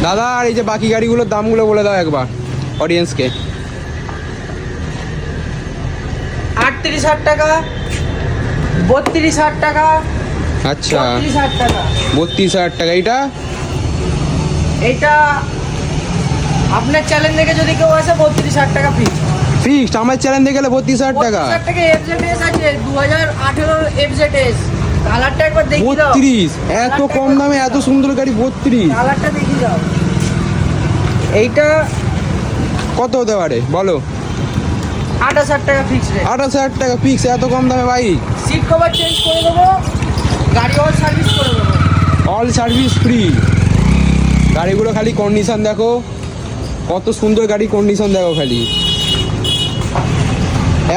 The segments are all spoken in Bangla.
দাদা আর এই যে বাকি গাড়িগুলোর দামগুলো বলে দাও একবার অডিয়েন্সকে। 38,000 টাকা, 32,000 টাকা, আচ্ছা 32,000 টাকা। 32,000 টাকা। এইটা আপনার চ্যালেঞ্জ দেখে যদি কেউ আসে 32,000 টাকা ফিক্স। ফিক্সড আমার চ্যালেঞ্জ দেখে গেলে 32,000 টাকা। 32,000 টাকা FZS আছে 2018 FZS। কালারটা একবার দেখি দাও। 32 এত কম দামে এত সুন্দর গাড়ি 32? কালারটা দেখি দাও। এইটা কত হতে পারে বলো? 28,000 টাকা ফিক্স রেট। 28,000 টাকা ফিক্স এত কম দামে বাইক? সিট কভার চেঞ্জ করে দেবো, গাড়ি অল সার্ভিস করে দেবো। All service free. গাড়িগুলো খালি কন্ডিশন দেখো, কত সুন্দর গাড়ি কন্ডিশন দেখো খালি।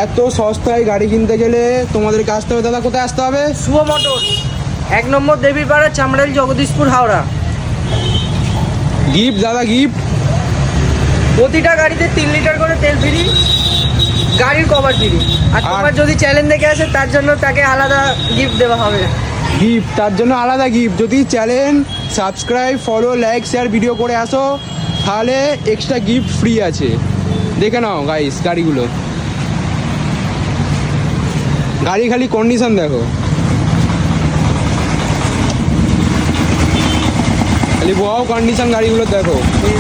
এত সস্তায় গাড়ি কিনতে গেলে তোমাদেরকে আসতে হবে। দাদা কোথায় আসতে হবে? শুভ মোটরস, 1 নম্বর দেবীপাড়া, চামড়াইল, জগদীশপুর, হাওড়া। গিফট দাদা গিফট। প্রতিটা গাড়িতে 3 লিটার করে তেল ফ্রি, গাড়ির কভার ফ্রি। আর তোমার যদি চ্যালেঞ্জ দেখে আসে তার জন্য তাকে আলাদা গিফট দেওয়া হবে। গিফট তার জন্য আলাদা গিফট। যদি channel subscribe follow like share video করে আসো তাহলে এক্সট্রা গিফট ফ্রি আছে। দেখে নাও গাইস গাড়িগুলো, গাড়ি খালি কন্ডিশন দেখো, খালি বড় কন্ডিশন গাড়িগুলো দেখো। এই